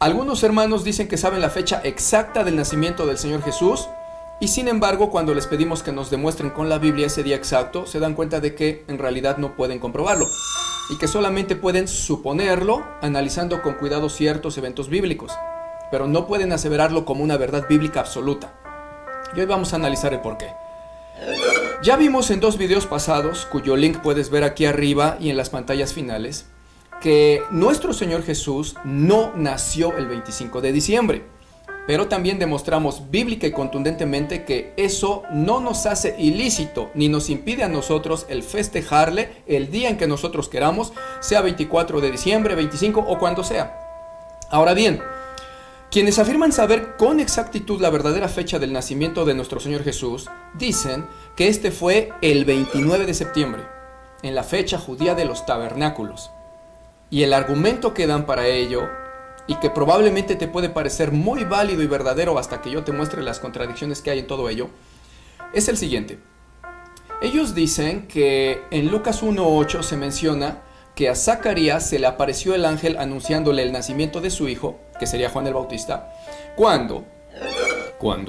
Algunos hermanos dicen que saben la fecha exacta del nacimiento del Señor Jesús, y sin embargo, cuando les pedimos que nos demuestren con la Biblia ese día exacto, se dan cuenta de que en realidad no pueden comprobarlo, y que solamente pueden suponerlo analizando con cuidado ciertos eventos bíblicos, pero no pueden aseverarlo como una verdad bíblica absoluta. Y hoy vamos a analizar el porqué. Ya vimos en 2 videos pasados, cuyo link puedes ver aquí arriba y en las pantallas finales, que nuestro Señor Jesús no nació el 25 de diciembre. Pero también demostramos bíblica y contundentemente que eso no nos hace ilícito ni nos impide a nosotros el festejarle el día en que nosotros queramos, sea 24 de diciembre, 25 o cuando sea. Ahora bien, quienes afirman saber con exactitud la verdadera fecha del nacimiento de nuestro Señor Jesús, dicen que este fue el 29 de septiembre, en la fecha judía de los tabernáculos. Y el argumento que dan para ello, y que probablemente te puede parecer muy válido y verdadero hasta que yo te muestre las contradicciones que hay en todo ello, es el siguiente. Ellos dicen que en Lucas 1:8 se menciona que a Zacarías se le apareció el ángel anunciándole el nacimiento de su hijo, que sería Juan el Bautista, cuando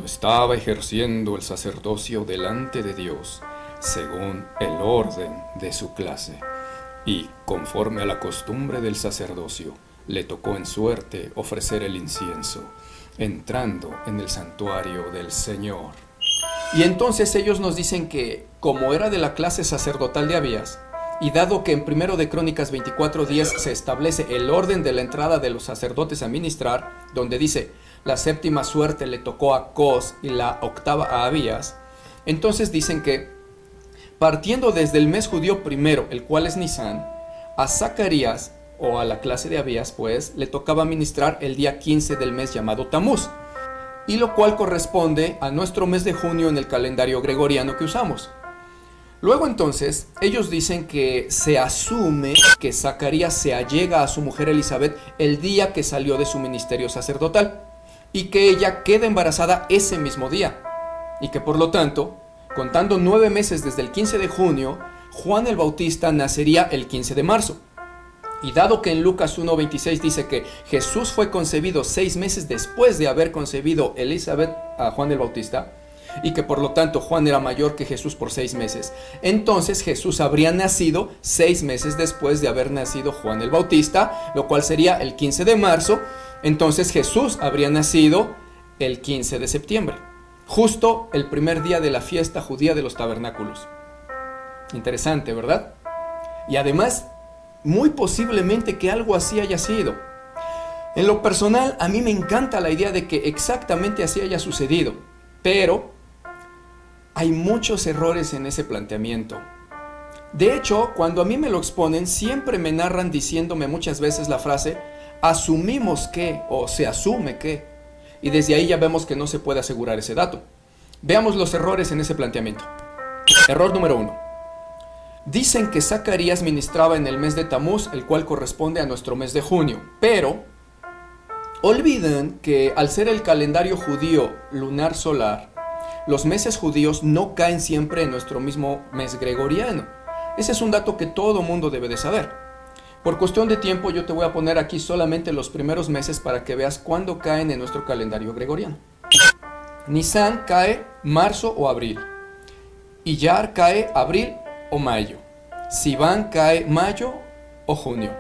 estaba ejerciendo el sacerdocio delante de Dios, según el orden de su clase, y conforme a la costumbre del sacerdocio, le tocó en suerte ofrecer el incienso, entrando en el santuario del Señor. Y entonces ellos nos dicen que, como era de la clase sacerdotal de Abías, y dado que en 1 de Crónicas 24:10 se establece el orden de la entrada de los sacerdotes a ministrar, donde dice, la 7ª suerte le tocó a Cos y la 8ª a Abías, entonces dicen que, partiendo desde el mes judío primero, el cual es Nisán, a Zacarías, o a la clase de Abías, pues, le tocaba ministrar el día 15 del mes llamado Tamuz, y lo cual corresponde a nuestro mes de junio en el calendario gregoriano que usamos. Luego entonces, ellos dicen que se asume que Zacarías se allega a su mujer Elizabeth el día que salió de su ministerio sacerdotal, y que ella queda embarazada ese mismo día, y que por lo tanto, contando 9 meses desde el 15 de junio, Juan el Bautista nacería el 15 de marzo. Y dado que en Lucas 1:26 dice que Jesús fue concebido 6 meses después de haber concebido Elizabeth a Juan el Bautista, y que por lo tanto Juan era mayor que Jesús por 6 meses, entonces Jesús habría nacido 6 meses después de haber nacido Juan el Bautista, lo cual sería el 15 de marzo, entonces Jesús habría nacido el 15 de septiembre, justo el primer día de la fiesta judía de los tabernáculos. Interesante, ¿verdad? Y además, muy posiblemente que algo así haya sido. En lo personal, a mí me encanta la idea de que exactamente así haya sucedido, pero hay muchos errores en ese planteamiento. De hecho, cuando a mí me lo exponen, siempre me narran diciéndome muchas veces la frase, asumimos que, o se asume que, y desde ahí ya vemos que no se puede asegurar ese dato. Veamos los errores en ese planteamiento. Error número 1. Dicen que Zacarías ministraba en el mes de Tamuz, el cual corresponde a nuestro mes de junio, pero olvidan que al ser el calendario judío lunar solar, los meses judíos no caen siempre en nuestro mismo mes gregoriano. Ese es un dato que todo mundo debe de saber. Por cuestión de tiempo yo te voy a poner aquí solamente los primeros meses para que veas cuándo caen en nuestro calendario gregoriano. Nisán cae marzo o abril. Iyar cae abril o mayo. Sivan cae mayo o junio.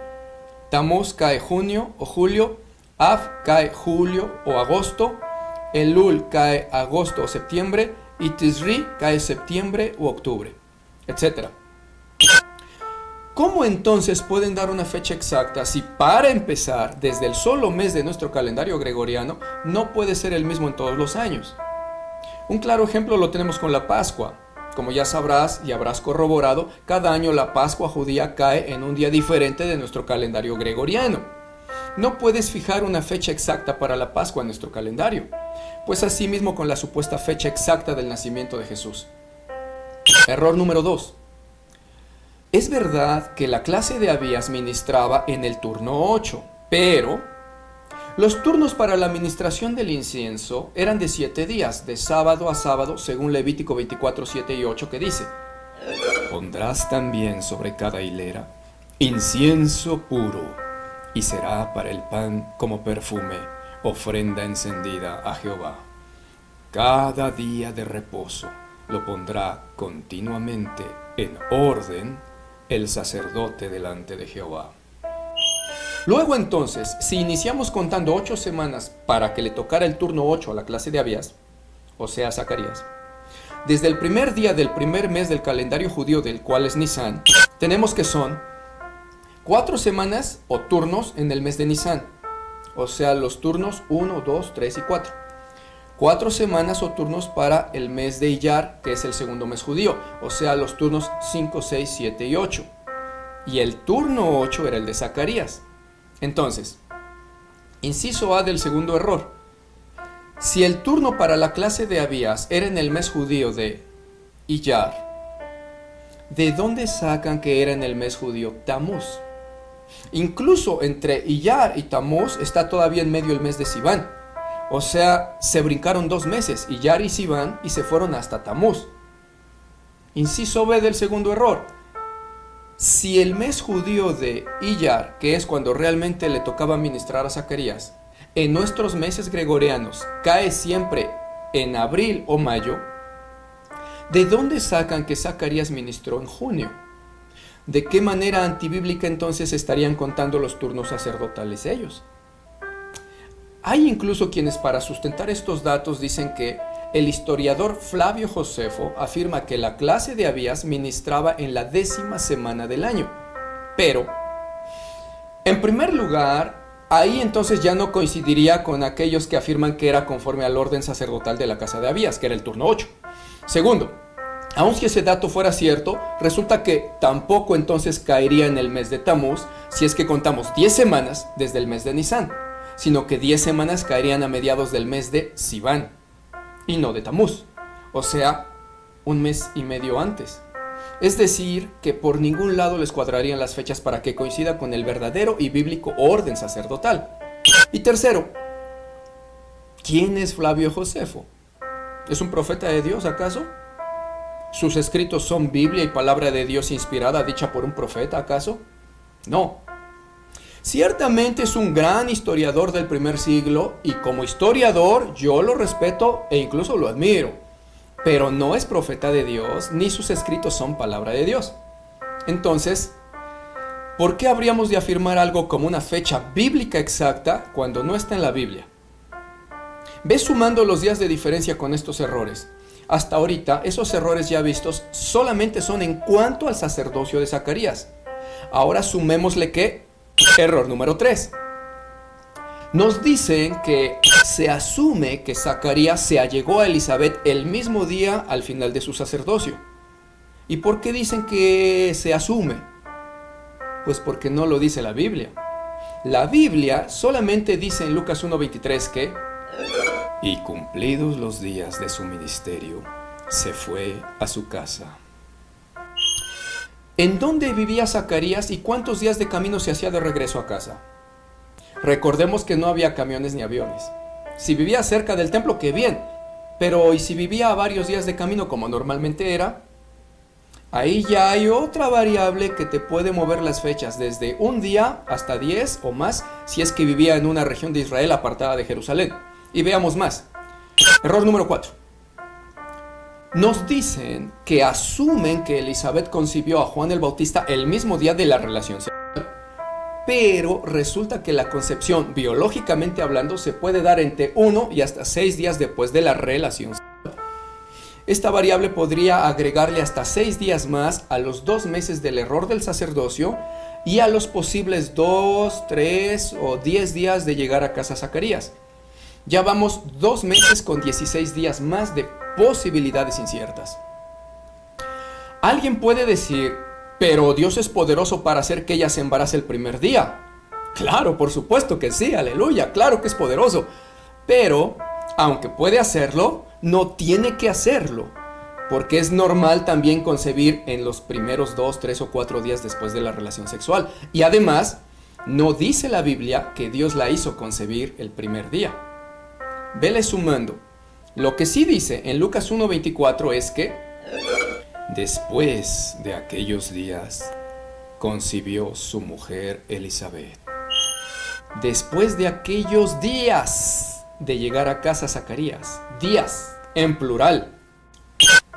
Tamuz cae junio o julio. Av cae julio o agosto. Elul cae agosto o septiembre. Y Tisri cae septiembre o octubre, etc. ¿Cómo entonces pueden dar una fecha exacta si, para empezar, desde el solo mes de nuestro calendario gregoriano no puede ser el mismo en todos los años? Un claro ejemplo lo tenemos con la Pascua. Como ya sabrás y habrás corroborado, cada año la Pascua judía cae en un día diferente de nuestro calendario gregoriano. No puedes fijar una fecha exacta para la Pascua en nuestro calendario, pues así mismo con la supuesta fecha exacta del nacimiento de Jesús. Error número 2. Es verdad que la clase de Abías ministraba en el turno 8, pero los turnos para la administración del incienso eran de 7 días, de sábado a sábado, según Levítico 24, 7 y 8, que dice: pondrás también sobre cada hilera incienso puro, y será para el pan como perfume, ofrenda encendida a Jehová. Cada día de reposo lo pondrá continuamente en orden el sacerdote delante de Jehová. Luego entonces, si iniciamos contando 8 semanas para que le tocara el turno 8 a la clase de Abías, o sea, Zacarías, desde el primer día del primer mes del calendario judío, del cual es Nisán, tenemos que son 4 semanas o turnos en el mes de Nisán, o sea, los turnos 1, 2, 3 y 4. 4 semanas o turnos para el mes de Iyar, que es el segundo mes judío, o sea, los turnos 5, 6, 7 y 8. Y el turno 8 era el de Zacarías. Entonces, inciso A del segundo error. Si el turno para la clase de Abías era en el mes judío de Iyar, ¿de dónde sacan que era en el mes judío Tamuz? Incluso entre Iyar y Tamuz está todavía en medio el mes de Sivan. O sea, se brincaron 2 meses, Iyar y Sivan, y se fueron hasta Tamuz. Inciso B del segundo error. Si el mes judío de Iyar, que es cuando realmente le tocaba ministrar a Zacarías, en nuestros meses gregorianos cae siempre en abril o mayo, ¿de dónde sacan que Zacarías ministró en junio? ¿De qué manera antibíblica entonces estarían contando los turnos sacerdotales ellos? Hay incluso quienes para sustentar estos datos dicen que el historiador Flavio Josefo afirma que la clase de Abías ministraba en la 10ª semana del año. Pero, en primer lugar, ahí entonces ya no coincidiría con aquellos que afirman que era conforme al orden sacerdotal de la casa de Abías, que era el turno 8. Segundo, aun si ese dato fuera cierto, resulta que tampoco entonces caería en el mes de Tamuz si es que contamos 10 semanas desde el mes de Nisán, sino que 10 semanas caerían a mediados del mes de Sivan y no de Tamuz, o sea, 1 mes y medio antes. Es decir, que por ningún lado les cuadrarían las fechas para que coincida con el verdadero y bíblico orden sacerdotal. Y tercero, ¿quién es Flavio Josefo? ¿Es un profeta de Dios acaso? ¿Sus escritos son Biblia y palabra de Dios inspirada dicha por un profeta acaso? No. Ciertamente es un gran historiador del primer siglo y como historiador yo lo respeto e incluso lo admiro, pero no es profeta de Dios ni sus escritos son palabra de Dios. Entonces, ¿por qué habríamos de afirmar algo como una fecha bíblica exacta cuando no está en la Biblia? Ve sumando los días de diferencia con estos errores. Hasta ahorita, esos errores ya vistos solamente son en cuanto al sacerdocio de Zacarías. Ahora sumémosle que error número 3. Nos dicen que se asume que Zacarías se allegó a Elizabeth el mismo día al final de su sacerdocio. ¿Y por qué dicen que se asume? Pues porque no lo dice la Biblia. La Biblia solamente dice en Lucas 1:23 que y cumplidos los días de su ministerio, se fue a su casa. ¿En dónde vivía Zacarías y cuántos días de camino se hacía de regreso a casa? Recordemos que no había camiones ni aviones. Si vivía cerca del templo, qué bien, pero ¿y si vivía a varios días de camino como normalmente era? Ahí ya hay otra variable que te puede mover las fechas desde un día hasta 10 o más si es que vivía en una región de Israel apartada de Jerusalén. Y veamos más. Error número 4. Nos dicen que asumen que Elizabeth concibió a Juan el Bautista el mismo día de la relación sexual. Pero resulta que la concepción, biológicamente hablando, se puede dar entre 1 y hasta 6 días después de la relación sexual. Esta variable podría agregarle hasta 6 días más a los 2 meses del error del sacerdocio y a los posibles 2, 3 o 10 días de llegar a casa Zacarías. Ya vamos 2 meses con 16 días más de posibilidades inciertas. Alguien puede decir, pero Dios es poderoso para hacer que ella se embarace el primer día. Claro, por supuesto que sí, aleluya, claro que es poderoso. Pero, aunque puede hacerlo, no tiene que hacerlo. Porque es normal también concebir en los primeros 2, 3 o 4 días después de la relación sexual. Y además, no dice la Biblia que Dios la hizo concebir el primer día. Vele sumando. Lo que sí dice en Lucas 1:24 es que después de aquellos días concibió su mujer Elizabeth. después de aquellos días de llegar a casa Zacarías. Días, en plural.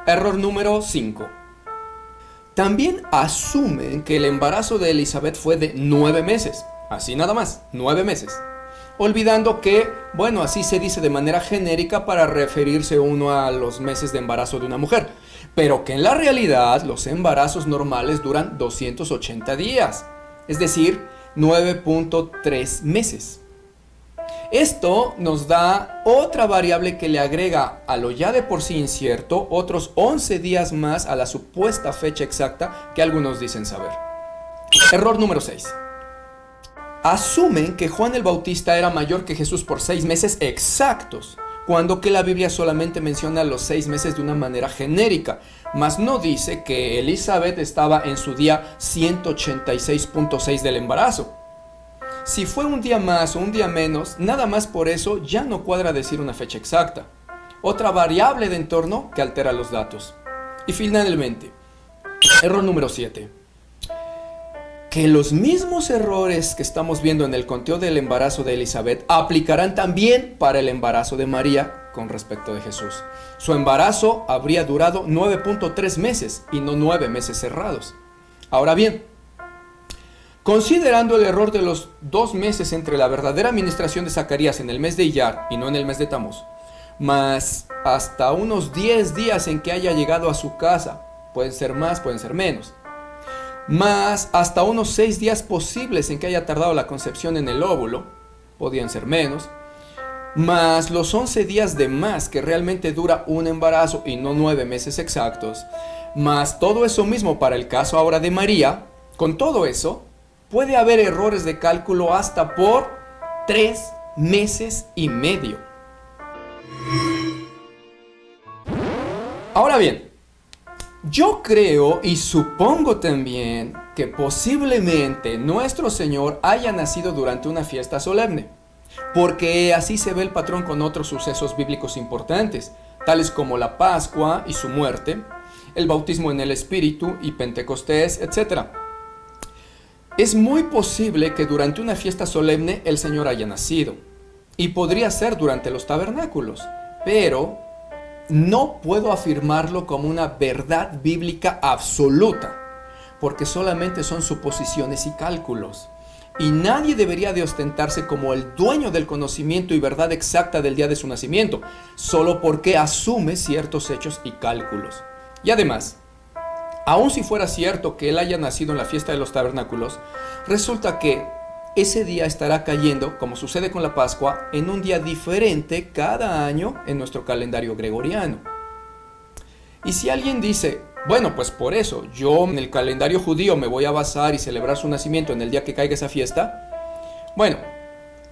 Error número 5. También asumen que el embarazo de Elizabeth fue de 9 meses. Así nada más, 9 meses. Olvidando que, bueno, así se dice de manera genérica para referirse uno a los meses de embarazo de una mujer. Pero que en la realidad los embarazos normales duran 280 días. Es decir, 9.3 meses. Esto nos da otra variable que le agrega a lo ya de por sí incierto otros 11 días más a la supuesta fecha exacta que algunos dicen saber. Error número 6. Asumen que Juan el Bautista era mayor que Jesús por 6 meses exactos, cuando que la Biblia solamente menciona los 6 meses de una manera genérica, mas no dice que Elizabeth estaba en su día 186.6 del embarazo. Si fue un día más o un día menos, nada más por eso ya no cuadra decir una fecha exacta. Otra variable de entorno que altera los datos. Y finalmente, error número 7. Que los mismos errores que estamos viendo en el conteo del embarazo de Elizabeth aplicarán también para el embarazo de María con respecto de Jesús. Su embarazo habría durado 9.3 meses y no 9 meses cerrados. Ahora bien, considerando el error de los 2 meses entre la verdadera administración de Zacarías en el mes de Iyar y no en el mes de Tamuz, más hasta unos 10 días en que haya llegado a su casa, pueden ser más, pueden ser menos, más hasta unos 6 días posibles en que haya tardado la concepción en el óvulo, podían ser menos, más los 11 días de más que realmente dura un embarazo y no 9 meses exactos, más todo eso mismo para el caso ahora de María, con todo eso, puede haber errores de cálculo hasta por 3 meses y medio. Ahora bien, yo creo y supongo también que posiblemente nuestro Señor haya nacido durante una fiesta solemne, porque así se ve el patrón con otros sucesos bíblicos importantes, tales como la Pascua y su muerte, el bautismo en el Espíritu y Pentecostés, etc. Es muy posible que durante una fiesta solemne el Señor haya nacido, y podría ser durante los tabernáculos, pero no puedo afirmarlo como una verdad bíblica absoluta, porque solamente son suposiciones y cálculos, y nadie debería de ostentarse como el dueño del conocimiento y verdad exacta del día de su nacimiento, solo porque asume ciertos hechos y cálculos. Y además, aun si fuera cierto que él haya nacido en la fiesta de los tabernáculos, resulta que ese día estará cayendo, como sucede con la Pascua, en un día diferente cada año en nuestro calendario gregoriano. Y si alguien dice, bueno, pues por eso yo en el calendario judío me voy a basar y celebrar su nacimiento en el día que caiga esa fiesta, bueno,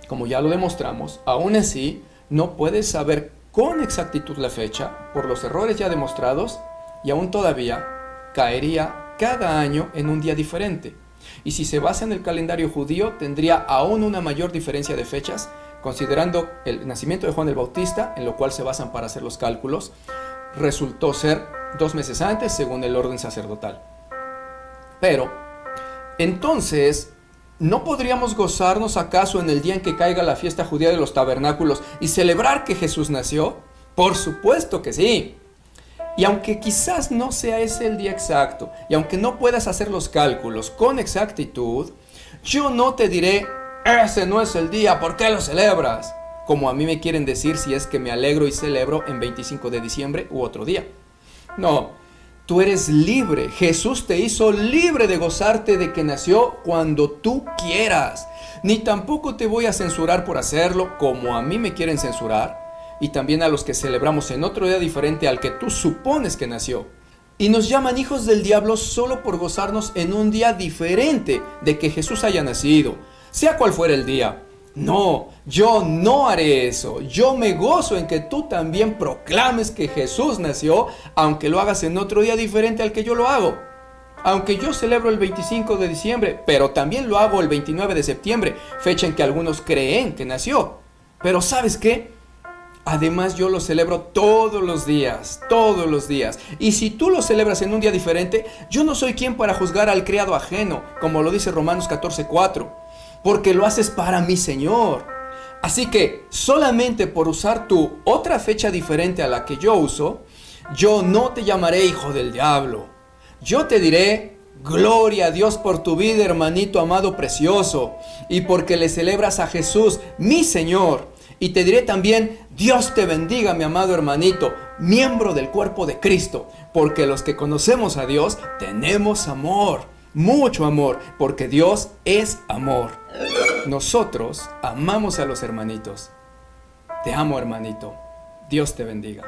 como ya lo demostramos, aún así no puedes saber con exactitud la fecha por los errores ya demostrados y aún todavía caería cada año en un día diferente. Y si se basa en el calendario judío, tendría aún una mayor diferencia de fechas, considerando el nacimiento de Juan el Bautista, en lo cual se basan para hacer los cálculos, resultó ser 2 meses antes según el orden sacerdotal. Pero, entonces, ¿no podríamos gozarnos acaso en el día en que caiga la fiesta judía de los tabernáculos y celebrar que Jesús nació? Por supuesto que sí. Y aunque quizás no sea ese el día exacto, y aunque no puedas hacer los cálculos con exactitud, yo no te diré, ese no es el día, ¿por qué lo celebras? Como a mí me quieren decir si es que me alegro y celebro en 25 de diciembre u otro día. No, tú eres libre. Jesús te hizo libre de gozarte de que nació cuando tú quieras. Ni tampoco te voy a censurar por hacerlo como a mí me quieren censurar. Y también a los que celebramos en otro día diferente al que tú supones que nació. Y nos llaman hijos del diablo solo por gozarnos en un día diferente de que Jesús haya nacido, sea cual fuera el día. No, yo no haré eso. Yo me gozo en que tú también proclames que Jesús nació, aunque lo hagas en otro día diferente al que yo lo hago. Aunque yo celebro el 25 de diciembre, pero también lo hago el 29 de septiembre, fecha en que algunos creen que nació. Pero ¿sabes qué? Además, yo lo celebro todos los días, todos los días. Y si tú lo celebras en un día diferente, yo no soy quien para juzgar al criado ajeno, como lo dice Romanos 14:4, porque lo haces para mi Señor. Así que solamente por usar tu otra fecha diferente a la que yo uso, yo no te llamaré hijo del diablo. Yo te diré: gloria a Dios por tu vida, hermanito amado precioso, y porque le celebras a Jesús, mi Señor. Y te diré también: Dios te bendiga, mi amado hermanito, miembro del cuerpo de Cristo, porque los que conocemos a Dios tenemos amor, mucho amor, porque Dios es amor. Nosotros amamos a los hermanitos. Te amo, hermanito. Dios te bendiga.